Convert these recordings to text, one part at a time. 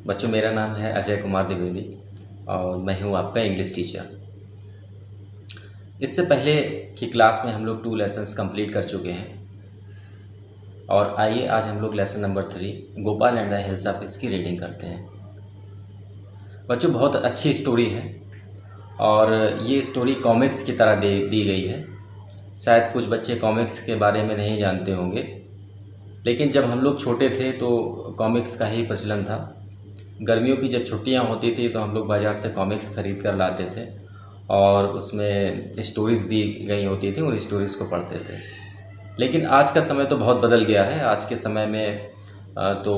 बच्चों, मेरा नाम है अजय कुमार द्विवेदी और मैं हूँ आपका इंग्लिश टीचर। इससे पहले की क्लास में हम लोग 2 लेसन्स कंप्लीट कर चुके हैं और आइए आज हम लोग lesson number 3 Gopal and the hills of fish की रीडिंग करते हैं। बच्चों, बहुत अच्छी स्टोरी है और ये स्टोरी कॉमिक्स की तरह दी गई है। शायद कुछ बच्चे कॉमिक्स के बारे में नहीं जानते होंगे, लेकिन जब हम लोग छोटे थे तो कॉमिक्स का ही प्रचलन था। गर्मियों की जब छुट्टियां होती थी तो हम लोग बाज़ार से कॉमिक्स ख़रीद कर लाते थे और उसमें स्टोरीज़ दी गई होती थी, उन स्टोरीज़ को पढ़ते थे। लेकिन आज का समय तो बहुत बदल गया है। आज के समय में तो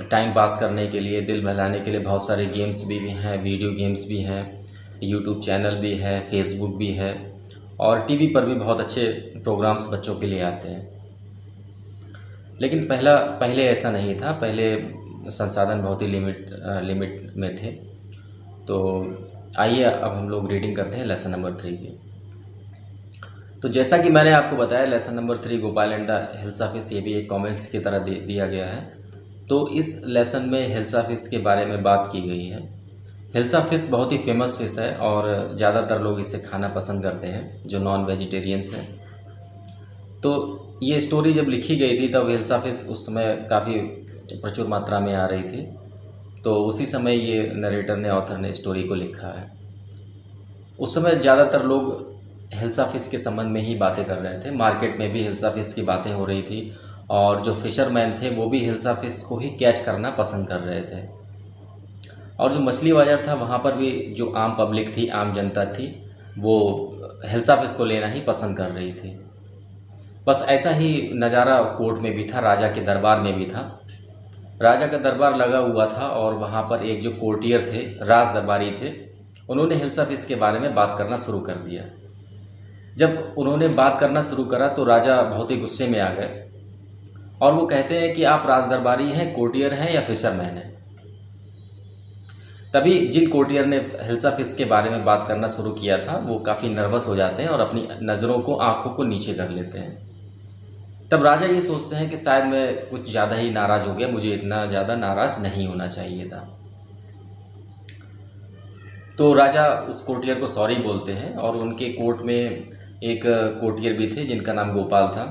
टाइम पास करने के लिए, दिल बहलाने के लिए बहुत सारे गेम्स भी हैं, वीडियो गेम्स भी हैं, यूट्यूब चैनल भी है, फेसबुक भी है और टीवी पर भी बहुत अच्छे प्रोग्राम्स बच्चों के लिए आते हैं। लेकिन पहले ऐसा नहीं था। पहले संसाधन बहुत ही लिमिट में थे। तो आइए अब हम लोग रीडिंग करते हैं लेसन नंबर 3 की। तो जैसा कि मैंने आपको बताया, lesson number 3 Gopal and the hills of fish, ये भी एक कॉमिक्स की तरह दिया गया है। तो इस लेसन में हिल्स ऑफ फिश के बारे में बात की गई है। हिल्स ऑफ फिश बहुत ही फेमस फिश है और ज़्यादातर लोग इसे खाना पसंद करते हैं जो नॉन वेजिटेरियंस हैं। तो ये स्टोरी जब लिखी गई थी तब हिल्स ऑफ फिश उस समय काफ़ी प्रचुर मात्रा में आ रही थी। तो उसी समय ये नरेटर ने, ऑथर ने स्टोरी को लिखा है। उस समय ज़्यादातर लोग हिल्स ऑफ फिश के संबंध में ही बातें कर रहे थे। मार्केट में भी हिल्स ऑफ फिश की बातें हो रही थी और जो फिशरमैन थे वो भी हिल्स ऑफ फिश को ही कैच करना पसंद कर रहे थे। और जो मछली बाज़ार था वहाँ पर भी जो आम पब्लिक थी, आम जनता थी, वो हिल्स ऑफ फिश को लेना ही पसंद कर रही थी। बस ऐसा ही नज़ारा कोर्ट में भी था, राजा के दरबार में भी था। राजा का दरबार लगा हुआ था और वहाँ पर एक जो कोर्टियर थे, राज दरबारी थे, उन्होंने हिल्स ऑफ फिश के बारे में बात करना शुरू कर दिया। जब उन्होंने बात करना शुरू करा तो राजा बहुत ही गुस्से में आ गए और वो कहते हैं कि आप राज दरबारी हैं, कोर्टियर हैं या फिशरमैन हैं। तभी जिन कोर्टियर ने हिल्स ऑफ फिश के बारे में बात करना शुरू किया था वो काफ़ी नर्वस हो जाते हैं और अपनी नज़रों को, आँखों को नीचे कर लेते हैं। तब राजा ये सोचते हैं कि शायद मैं कुछ ज़्यादा ही नाराज़ हो गया, मुझे इतना ज़्यादा नाराज़ नहीं होना चाहिए था। तो राजा उस कोर्टियर को सॉरी बोलते हैं और उनके कोर्ट में एक कोर्टियर भी थे जिनका नाम गोपाल था।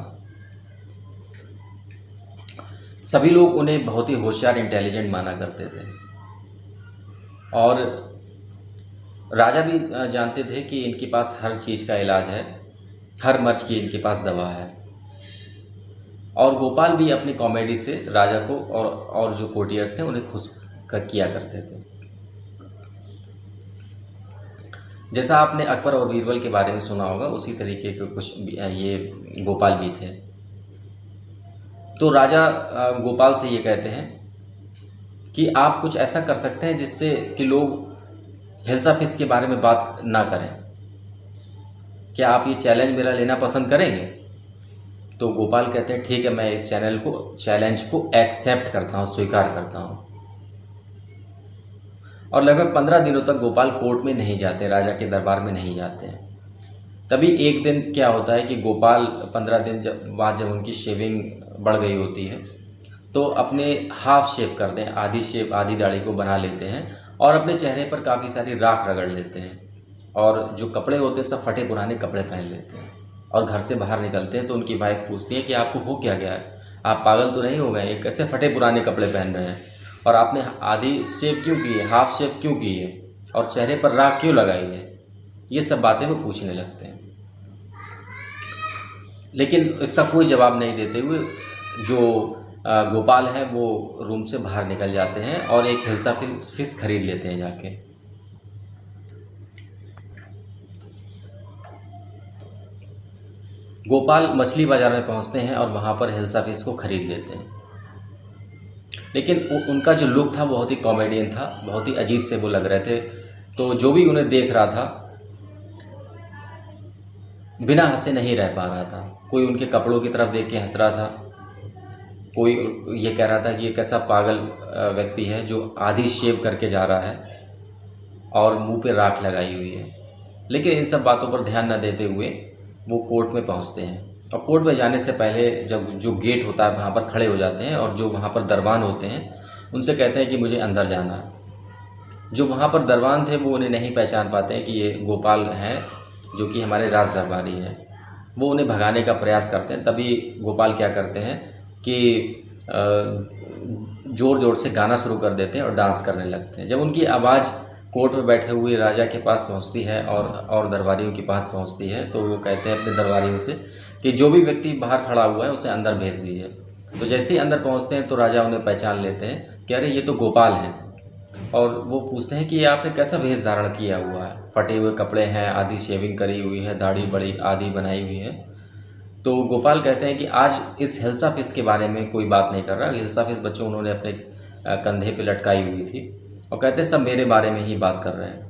सभी लोग उन्हें बहुत ही होशियार, इंटेलिजेंट माना करते थे और राजा भी जानते थे कि इनके पास हर चीज़ का इलाज है, हर मर्ज की इनके पास दवा है। और गोपाल भी अपनी कॉमेडी से राजा को और जो कोर्टियर्स थे उन्हें खुश किया करते थे। जैसा आपने अकबर और बीरबल के बारे में सुना होगा, उसी तरीके के कुछ ये गोपाल भी थे। तो राजा गोपाल से ये कहते हैं कि आप कुछ ऐसा कर सकते हैं जिससे कि लोग हिल्स ऑफ फिश के बारे में बात ना करें। क्या आप ये चैलेंज मेरा लेना पसंद करेंगे? तो गोपाल कहते हैं ठीक है, मैं इस चैलेंज को एक्सेप्ट करता हूँ, स्वीकार करता हूँ। और लगभग 15 दिनों तक गोपाल कोर्ट में नहीं जाते, राजा के दरबार में नहीं जाते हैं। तभी एक दिन क्या होता है कि गोपाल 15 दिन बाद जब उनकी शेविंग बढ़ गई होती है तो अपने हाफ शेव कर दें, आधी दाढ़ी को बना लेते हैं और अपने चेहरे पर काफ़ी सारी राख रगड़ लेते हैं और जो कपड़े होते हैं सब फटे पुराने कपड़े पहन लेते हैं और घर से बाहर निकलते हैं। तो उनकी वाइफ पूछती है कि आपको हो क्या गया है, आप पागल तो नहीं हो गए, ये कैसे फटे पुराने कपड़े पहन रहे हैं और आपने आधी शेव क्यों की है, हाफ शेव क्यों की है और चेहरे पर राख क्यों लगाई है। ये सब बातें वो पूछने लगते हैं। लेकिन इसका कोई जवाब नहीं देते हुए जो गोपाल है वो रूम से बाहर निकल जाते हैं और एक हिल्स ऑफ फिश खरीद लेते हैं जाके। गोपाल मछली बाज़ार में पहुंचते हैं और वहां पर हिल्स ऑफ फिश को खरीद लेते हैं। लेकिन उनका जो लुक था बहुत ही कॉमेडियन था, बहुत ही अजीब से वो लग रहे थे। तो जो भी उन्हें देख रहा था बिना हंसे नहीं रह पा रहा था। कोई उनके कपड़ों की तरफ देख के हंस रहा था, कोई ये कह रहा था कि ये कैसा पागल व्यक्ति है जो आधी शेव करके जा रहा है और मुंह पे राख लगाई हुई है। लेकिन इन सब बातों पर ध्यान न देते हुए वो कोर्ट में पहुंचते हैं और कोर्ट में जाने से पहले जब जो गेट होता है वहाँ पर खड़े हो जाते हैं और जो वहाँ पर दरबान होते हैं उनसे कहते हैं कि मुझे अंदर जाना है। जो वहाँ पर दरबान थे वो उन्हें नहीं पहचान पाते हैं कि ये गोपाल हैं, जो कि हमारे राज दरबारी हैं। वो उन्हें भगाने का प्रयास करते हैं। तभी गोपाल क्या करते हैं कि ज़ोर ज़ोर से गाना शुरू कर देते हैं और डांस करने लगते हैं। जब उनकी आवाज़ कोर्ट में बैठे हुए राजा के पास पहुंचती है और दरबारियों के पास पहुंचती है, तो वो कहते हैं अपने दरबारियों से कि जो भी व्यक्ति बाहर खड़ा हुआ है उसे अंदर भेज दीजिए। तो जैसे ही अंदर पहुंचते हैं तो राजा उन्हें पहचान लेते हैं कि अरे ये तो गोपाल हैं। और वो पूछते हैं कि ये आपने कैसा वेश धारण किया हुआ है, फटे हुए कपड़े हैं, आधी शेविंग करी हुई है, दाढ़ी बड़ी आधी बनाई हुई है। तो गोपाल कहते हैं कि आज इस हिल्सा फिश के बारे में कोई बात नहीं कर रहा। हिल्सा फिश बच्चों उन्होंने अपने कंधे पे लटकाई हुई थी और कहते हैं सब मेरे बारे में ही बात कर रहे हैं।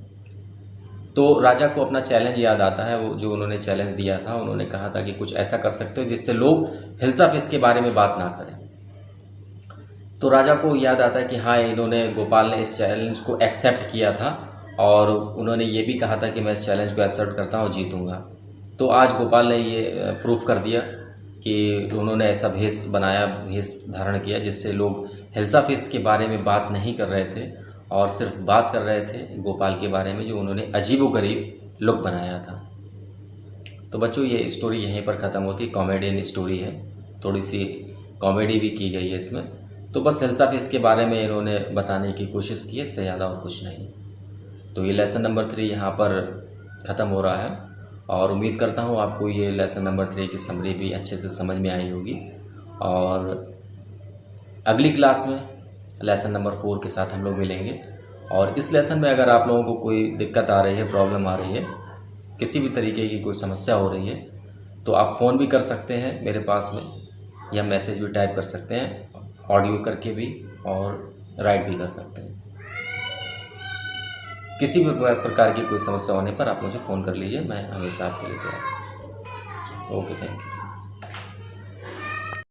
तो राजा को अपना चैलेंज याद आता है, वो जो उन्होंने चैलेंज दिया था। उन्होंने कहा था कि कुछ ऐसा कर सकते हो जिससे लोग हिल्सा फिश के बारे में बात ना करें। तो राजा को याद आता है कि हाँ, इन्होंने गोपाल ने इस चैलेंज को एक्सेप्ट किया था और उन्होंने ये भी कहा था कि मैं इस चैलेंज को एक्सेप्ट करता हूँ और जीतूँगा। तो आज गोपाल ने ये प्रूफ कर दिया कि उन्होंने ऐसा भेष बनाया, भेष धारण किया जिससे लोग हिल्सा फिश के बारे में बात नहीं कर रहे थे और सिर्फ बात कर रहे थे गोपाल के बारे में, जो उन्होंने अजीबोगरीब लुक बनाया था। तो बच्चों ये स्टोरी यहीं पर ख़त्म होती। कॉमेडियन स्टोरी है, थोड़ी सी कॉमेडी भी की गई है इसमें। तो बस हिल्सा फिश के बारे में इन्होंने बताने की कोशिश की है, इससे ज़्यादा और कुछ नहीं। तो ये लेसन नंबर 3 यहाँ पर ख़त्म हो रहा है और उम्मीद करता हूँ आपको ये लेसन नंबर 3 की समरी भी अच्छे से समझ में आई होगी। और अगली क्लास में लेसन नंबर 4 के साथ हम लोग मिलेंगे। और इस लेसन में अगर आप लोगों को कोई दिक्कत आ रही है, प्रॉब्लम आ रही है, किसी भी तरीके की कोई समस्या हो रही है, तो आप फ़ोन भी कर सकते हैं मेरे पास में, या मैसेज भी टाइप कर सकते हैं, ऑडियो करके भी, और राइट भी कर सकते हैं। किसी भी प्रकार की कोई समस्या होने पर आप मुझे फ़ोन कर लीजिए, मैं हमेशा आपके लिए तैयार हूँ। Okay, thank you.